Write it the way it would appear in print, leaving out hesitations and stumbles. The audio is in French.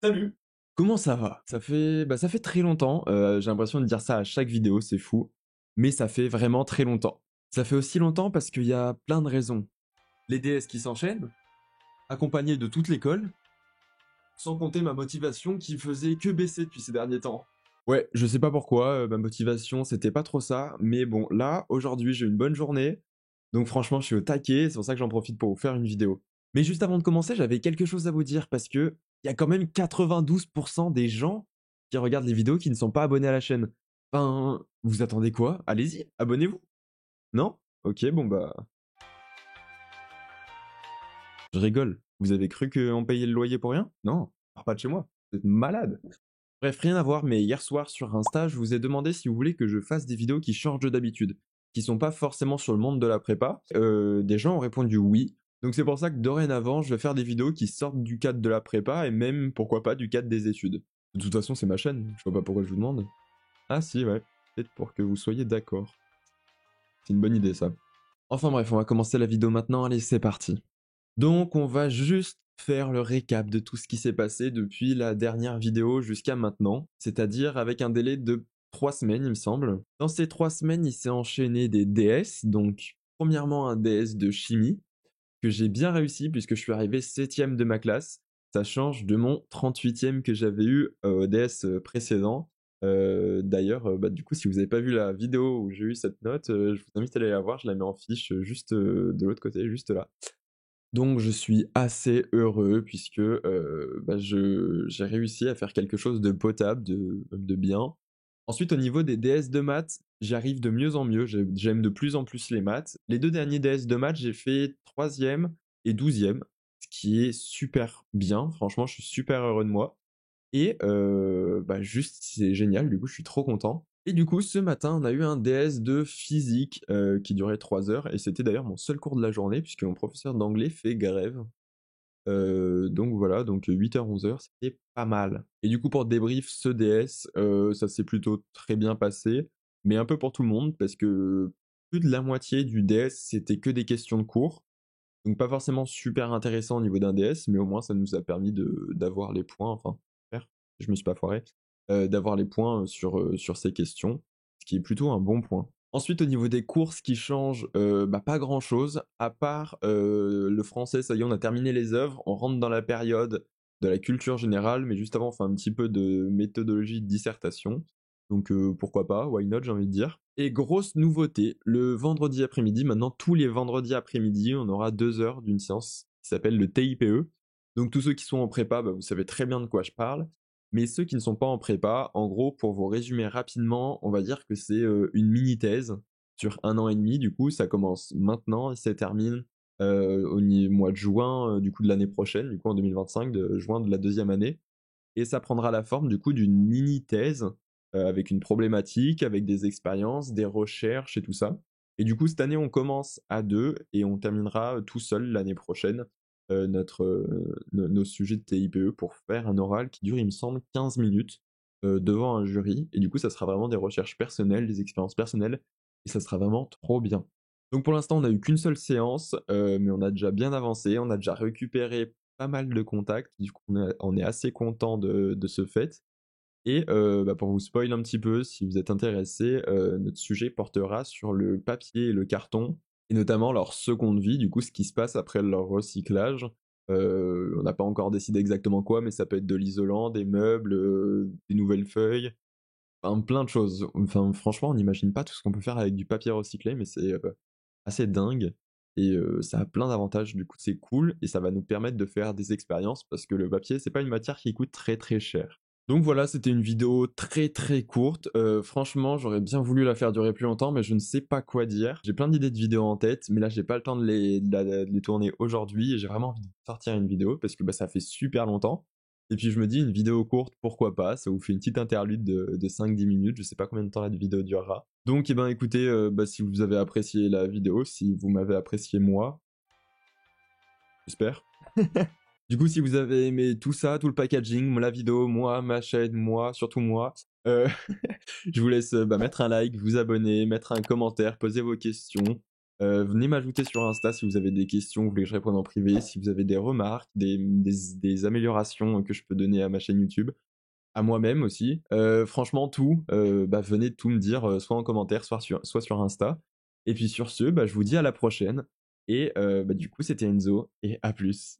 Salut! Comment ça va? Ça fait très longtemps, j'ai l'impression de dire ça à chaque vidéo, c'est fou, mais ça fait vraiment très longtemps. Ça fait aussi longtemps parce qu'il y a plein de raisons. Les DS qui s'enchaînent, accompagnés de toute l'école, sans compter ma motivation qui faisait que baisser depuis ces derniers temps. Ouais, je sais pas pourquoi, ma motivation c'était pas trop ça, mais bon, là, aujourd'hui, j'ai une bonne journée, donc franchement, je suis au taquet, c'est pour ça que j'en profite pour vous faire une vidéo. Mais juste avant de commencer, j'avais quelque chose à vous dire parce que il y a quand même 92% des gens qui regardent les vidéos qui ne sont pas abonnés à la chaîne. Enfin, vous attendez quoi? Allez-y, abonnez-vous. Non? Ok, bon bah, je rigole. Vous avez cru qu'on payait le loyer pour rien? Non, pas de chez moi. Vous êtes malade. Bref, rien à voir, mais hier soir sur Insta, je vous ai demandé si vous voulez que je fasse des vidéos qui changent de d'habitude, qui sont pas forcément sur le monde de la prépa. Des gens ont répondu oui. Donc c'est pour ça que dorénavant, je vais faire des vidéos qui sortent du cadre de la prépa et même, pourquoi pas, du cadre des études. De toute façon, c'est ma chaîne, je vois pas pourquoi je vous demande. Ah si, ouais, peut-être pour que vous soyez d'accord. C'est une bonne idée ça. Enfin bref, on va commencer la vidéo maintenant, allez, c'est parti. Donc on va juste faire le récap de tout ce qui s'est passé depuis la dernière vidéo jusqu'à maintenant, c'est-à-dire avec un délai de 3 semaines il me semble. Dans ces 3 semaines il s'est enchaîné des DS, donc premièrement un DS de chimie, que j'ai bien réussi puisque je suis arrivé 7ème de ma classe. Ça change de mon 38ème que j'avais eu au DS précédent. D'ailleurs, bah, du coup, si vous n'avez pas vu la vidéo où j'ai eu cette note, je vous invite à aller la voir. Je la mets en fiche juste de l'autre côté, juste là. Donc je suis assez heureux puisque bah, j'ai réussi à faire quelque chose de potable, de bien. Ensuite, au niveau des DS de maths, j'arrive de mieux en mieux. J'aime de plus en plus les maths. Les deux derniers DS de maths, j'ai fait 3e et 12e, ce qui est super bien. Franchement, je suis super heureux de moi. Et bah, juste, c'est génial. Du coup, je suis trop content. Et du coup, ce matin, on a eu un DS de physique qui durait 3 heures. Et c'était d'ailleurs mon seul cours de la journée, puisque mon professeur d'anglais fait grève. Donc voilà, donc 8h, 11h, c'était pas mal. Et du coup, pour débrief, ce DS, ça s'est plutôt très bien passé, mais un peu pour tout le monde, parce que plus de la moitié du DS, c'était que des questions de cours. Donc pas forcément super intéressant au niveau d'un DS, mais au moins ça nous a permis d'avoir les points, enfin, j'espère, je me suis pas foiré, d'avoir les points sur ces questions, ce qui est plutôt un bon point. Ensuite, au niveau des cours, ce qui change, bah, pas grand chose, à part le français, ça y est, on a terminé les œuvres, on rentre dans la période de la culture générale, mais juste avant, on fait un petit peu de méthodologie de dissertation. Donc pourquoi pas, why not, j'ai envie de dire. Et grosse nouveauté, le vendredi après-midi, maintenant tous les vendredis après-midi, on aura 2 heures d'une séance qui s'appelle le TIPE. Donc tous ceux qui sont en prépa, bah, vous savez très bien de quoi je parle. Mais ceux qui ne sont pas en prépa, en gros, pour vous résumer rapidement, on va dire que c'est une mini-thèse sur 1 an et demi. Du coup, ça commence maintenant et ça termine au mois de juin du coup de l'année prochaine, du coup en 2025, de juin de la deuxième année. Et ça prendra la forme du coup d'une mini-thèse avec une problématique, avec des expériences, des recherches et tout ça. Et du coup, cette année, on commence à deux et on terminera tout seul l'année prochaine nos sujets de TIPE pour faire un oral qui dure, il me semble, 15 minutes devant un jury. Et du coup, ça sera vraiment des recherches personnelles, des expériences personnelles, et ça sera vraiment trop bien. Donc pour l'instant, on n'a eu qu'une seule séance, mais on a déjà bien avancé, on a déjà récupéré pas mal de contacts, du coup on est assez content de ce fait. Et bah, pour vous spoil un petit peu, si vous êtes intéressé, notre sujet portera sur le papier et le carton, et notamment leur seconde vie, du coup ce qui se passe après leur recyclage. On n'a pas encore décidé exactement quoi, mais ça peut être de l'isolant, des meubles, des nouvelles feuilles, enfin plein de choses. Enfin franchement, on n'imagine pas tout ce qu'on peut faire avec du papier recyclé, mais c'est assez dingue. Et ça a plein d'avantages, du coup c'est cool, et ça va nous permettre de faire des expériences, parce que le papier, c'est pas une matière qui coûte très très cher. Donc voilà, c'était une vidéo très très courte. Franchement, j'aurais bien voulu la faire durer plus longtemps, mais je ne sais pas quoi dire. J'ai plein d'idées de vidéos en tête, mais là j'ai pas le temps de les tourner aujourd'hui, et j'ai vraiment envie de sortir une vidéo, parce que bah, ça fait super longtemps. Et puis je me dis, une vidéo courte, pourquoi pas, ça vous fait une petite interlude de 5-10 minutes, je sais pas combien de temps la vidéo durera. Donc eh ben écoutez, bah, si vous avez apprécié la vidéo, si vous m'avez apprécié moi, j'espère. Du coup, si vous avez aimé tout ça, tout le packaging, la vidéo, moi, ma chaîne, moi, surtout moi, euh, je vous laisse bah, mettre un like, vous abonner, mettre un commentaire, poser vos questions. Venez m'ajouter sur Insta si vous avez des questions, vous voulez que je réponde en privé, si vous avez des remarques, des améliorations que je peux donner à ma chaîne YouTube, à moi-même aussi. Franchement, tout, venez tout me dire, soit en commentaire, soit sur Insta. Et puis sur ce, je vous dis à la prochaine. Et du coup, c'était Enzo, et à plus.